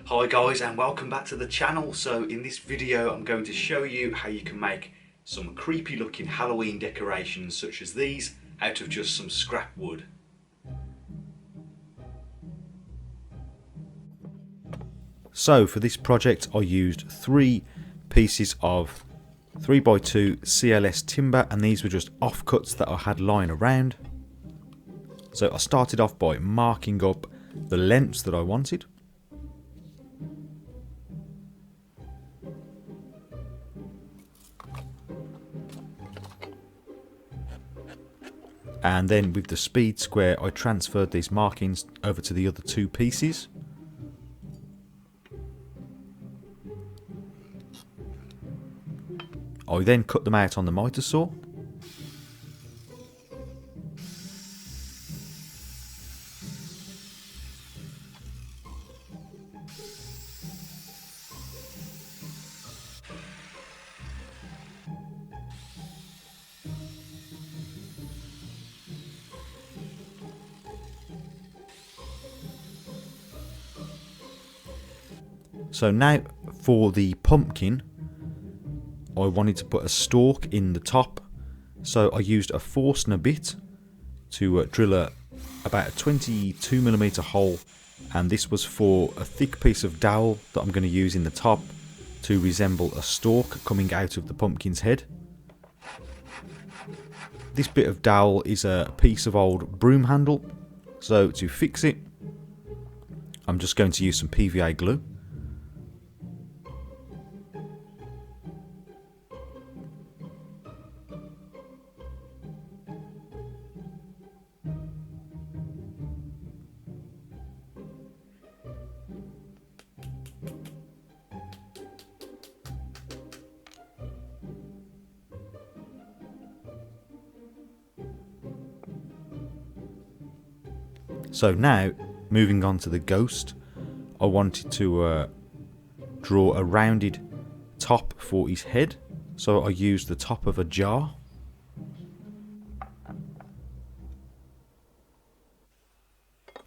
Hi guys, and welcome back to the channel. So in this video I'm going to show you how you can make some creepy looking Halloween decorations such as these out of just some scrap wood. So for this project I used 3 pieces of 3x2 CLS timber, and these were just offcuts that I had lying around. So I started off by marking up the lengths that I wanted. And then with the speed square I transferred these markings over to the other 2 pieces. I then cut them out on the miter saw. So now for the pumpkin, I wanted to put a stalk in the top, so I used a Forstner bit to drill about a 22mm hole, and this was for a thick piece of dowel that I'm going to use in the top to resemble a stalk coming out of the pumpkin's head. This bit of dowel is a piece of old broom handle, so to fix it I'm just going to use some PVA glue. So now, moving on to the ghost, I wanted to draw a rounded top for his head, so I used the top of a jar.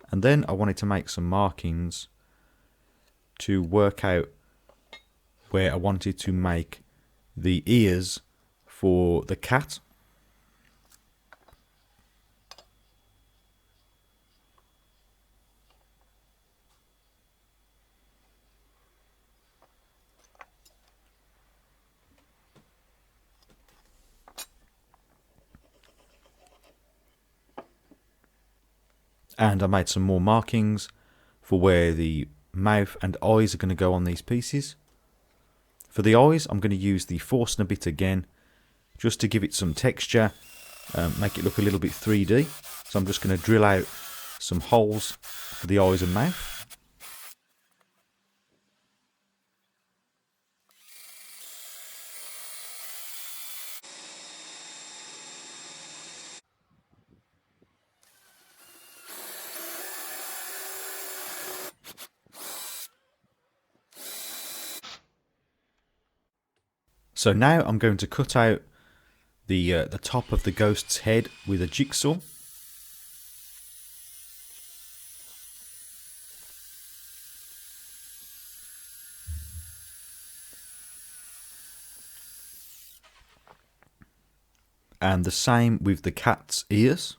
And then I wanted to make some markings to work out where I wanted to make the ears for the cat. And I made some more markings for where the mouth and eyes are going to go on these pieces. For the eyes, I'm going to use the Forstner bit again, just to give it some texture, make it look a little bit 3D. So I'm just going to drill out some holes for the eyes and mouth. So now I'm going to cut out the top of the ghost's head with a jigsaw. And the same with the cat's ears.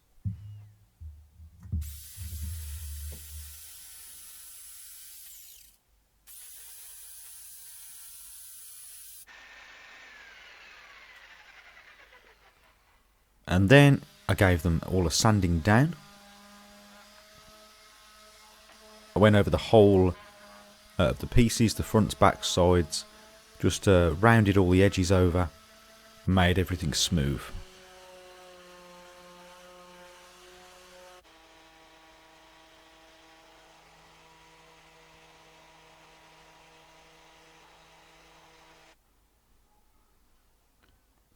And then I gave them all a sanding down. I went over the whole of the pieces, the fronts, back, sides, just rounded all the edges over, and made everything smooth.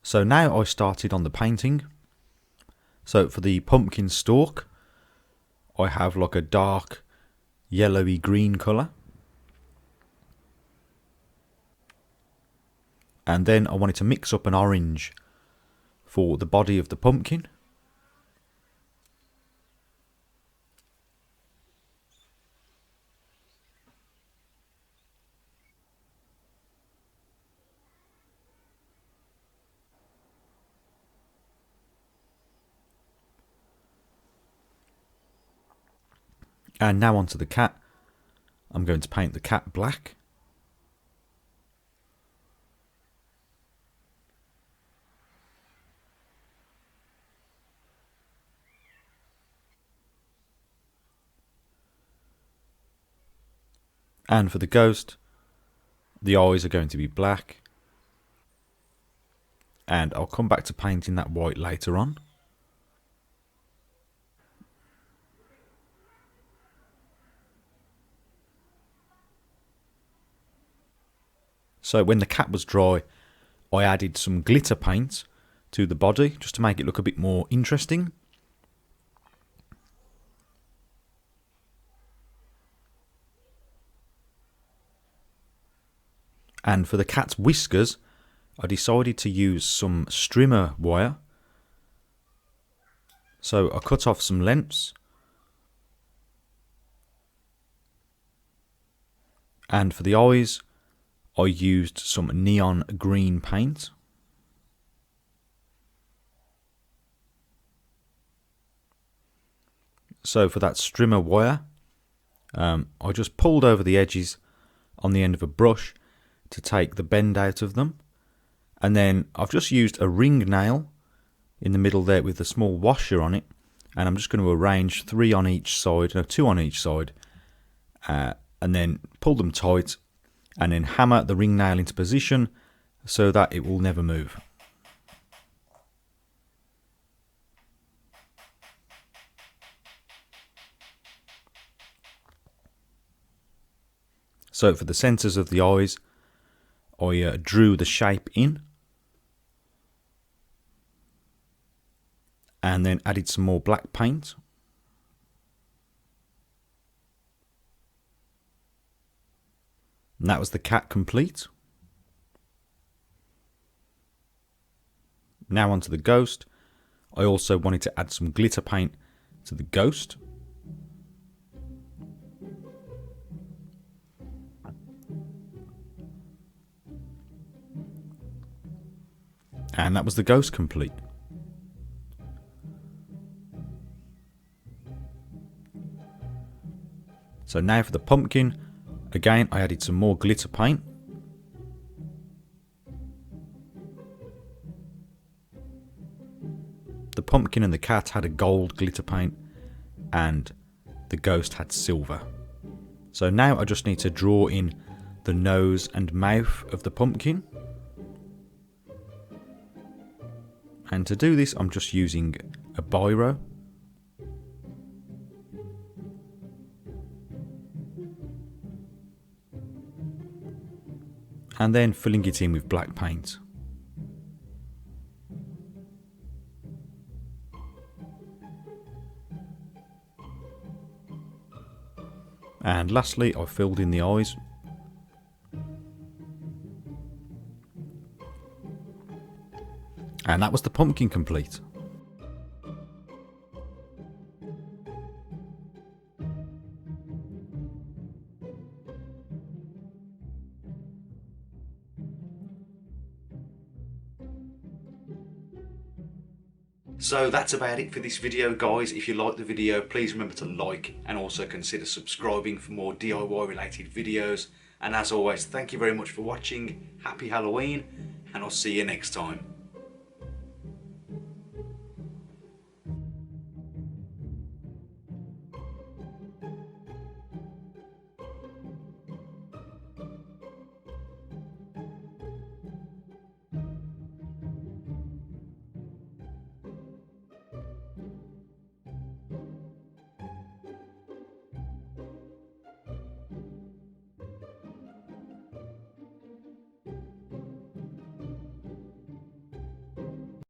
So now I started on the painting. So for the pumpkin stalk, I have like a dark yellowy green colour. And then I wanted to mix up an orange for the body of the pumpkin. And now onto the cat. I'm going to paint the cat black. And for the ghost, the eyes are going to be black. And I'll come back to painting that white later on. So when the cat was dry, I added some glitter paint to the body just to make it look a bit more interesting. And for the cat's whiskers, I decided to use some strimmer wire. So I cut off some lengths. And for the eyes, I used some neon green paint. So for that strimmer wire, I just pulled over the edges on the end of a brush to take the bend out of them. And then I've just used a ring nail in the middle there with a small washer on it. And I'm just going to arrange 3 on each side, no, 2 on each side. And then pull them tight. And then hammer the ring nail into position so that it will never move. So for the centres of the eyes, I drew the shape in. And then added some more black paint. And that was the cat complete. Now onto the ghost. I also wanted to add some glitter paint to the ghost. And that was the ghost complete. So now for the pumpkin, again I added some more glitter paint. The pumpkin and the cat had a gold glitter paint and the ghost had silver. So now I just need to draw in the nose and mouth of the pumpkin. And to do this I'm just using a biro. And then filling it in with black paint. And lastly, I filled in the eyes. And that was the pumpkin complete. So that's about it for this video, guys. If you liked the video, please remember to like and also consider subscribing for more DIY related videos. And as always, thank you very much for watching. Happy Halloween, and I'll see you next time.